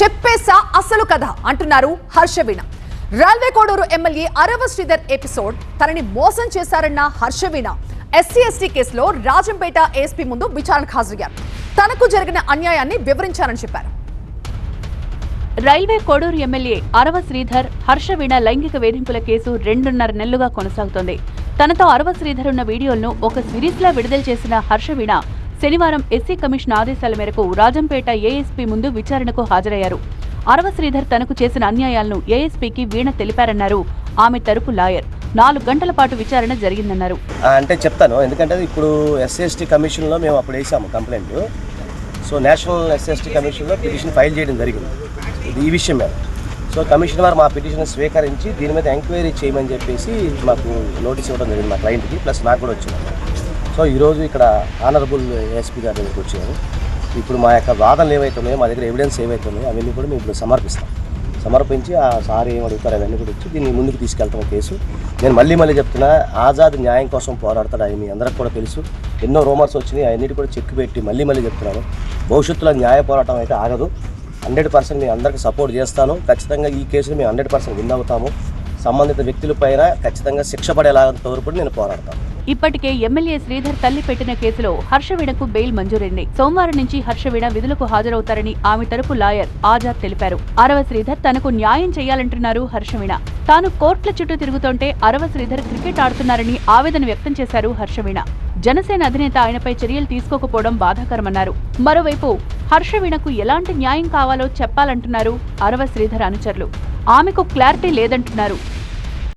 చెప్పేసా అసలు కథ అంటున్నారు హర్షవీణ. రైల్వే కోడూరు ఎమ్మెల్యే అరవ శ్రీధర్ ఎపిసోడ్ తనని మోసం చేశారన్న హర్షవీణ ఎస్సీ ఎస్టీ కేసులో రాజంపేట ఏఎస్పీ ముందు విచారణకు హాజరయ్యారు. తనకు జరిగిన అన్యాయాన్ని వివరించారని చెప్పారు. రైల్వే కోడూరు ఎమ్మెల్యే అరవ శ్రీధర్ హర్షవీణ లైంగిక వేధింపుల కేసు 2.5 నెలలుగా కొనసాగుతోంది. తనతో అరవ శ్రీధర్ ఉన్న వీడియోలను ఒక సిరీస్లా విడుదల చేసిన హర్షవీణ శనివారం ఎస్సీ కమిషన్ ఆదేశాల మేరకు రాజంపేట ఏఎస్పీ ముందు విచారణకు హాజరయ్యారు. అరవ శ్రీధర్ తనకు చేసిన అన్యాయాలను ఏఎస్పీకి వీణ తెలిపారన్నారు ఆమె తరపు లాయర్. 4 గంటల పాటు విచారణ జరిగిందన్నారు. అంటే చెప్తాను, ఎందుకంటే ఇప్పుడు ఎస్సీ కమిషన్లో మేము అప్పుడు వేసాము కంప్లైంట్. సో నేషనల్ ఎస్సీ కమిషన్లో పిటిషన్ ఫైల్ చేయడం జరిగింది ఈ విషయం మీద. సో కమిషన్ వారు మా పిటిషన్ స్వీకరించి దీని మీద ఎంక్వైరీ చేయమని చెప్పేసి మాకు నోటీస్ ఇవ్వడం జరిగింది మా క్లయింట్కి, ప్లస్ నాకు కూడా వచ్చింది. సో ఈరోజు ఇక్కడ ఆనరబుల్ ఏఎస్పీ గారి దగ్గరికి వచ్చాము. ఇప్పుడు మా యొక్క వాదనలు ఏవైతే ఉన్నాయో, మా దగ్గర ఎవిడెన్స్ ఏవైతే ఉన్నాయో అవన్నీ కూడా మేము ఇప్పుడు సమర్పించి ఆ సార్ ఏం అడుగుతారు అవన్నీ కూడా వచ్చి దీన్ని ముందుకు తీసుకెళ్తాం కేసు. నేను మళ్ళీ చెప్తున్నా, ఆజాద్ న్యాయం కోసం పోరాడతాడు. ఆయన మీ అందరికి కూడా తెలుసు. ఎన్నో రూమర్స్ వచ్చినాయి, అవన్నిటి కూడా చెక్ పెట్టి మళ్ళీ చెప్తున్నాను, భవిష్యత్తులో న్యాయ పోరాటం అయితే ఆగదు. 100% మీ అందరికీ సపోర్ట్ చేస్తాను. ఖచ్చితంగా ఈ కేసుని మేము 100% విన్ అవుతాము. సంబంధిత వ్యక్తులపైన ఖచ్చితంగా శిక్ష పడేలాంత వరకు నేను పోరాడతాను. ఇప్పటికే ఎమ్మెల్యే శ్రీధర్ తల్లి పెట్టిన కేసులో హర్షవీణకు బెయిల్ మంజూరైంది. సోమవారం నుంచి హర్షవీణ విధులకు హాజరవుతారని ఆమె తరపు లాయర్ ఆజాద్ తెలిపారు. అరవ శ్రీధర్ తనకు న్యాయం చేయాలంటున్నారు హర్షవీణ. తాను కోర్టుల చుట్టూ తిరుగుతుంటే అరవ శ్రీధర్ క్రికెట్ ఆడుతున్నారని ఆవేదన వ్యక్తం చేశారు హర్షవీణ. జనసేన అధినేత ఆయనపై చర్యలు తీసుకోకపోవడం బాధాకరమన్నారు. మరోవైపు హర్షవీణకు ఎలాంటి న్యాయం కావాలో చెప్పాలంటున్నారు అరవ శ్రీధర్ అనుచరులు. ఆమెకు క్లారిటీ లేదంటున్నారు.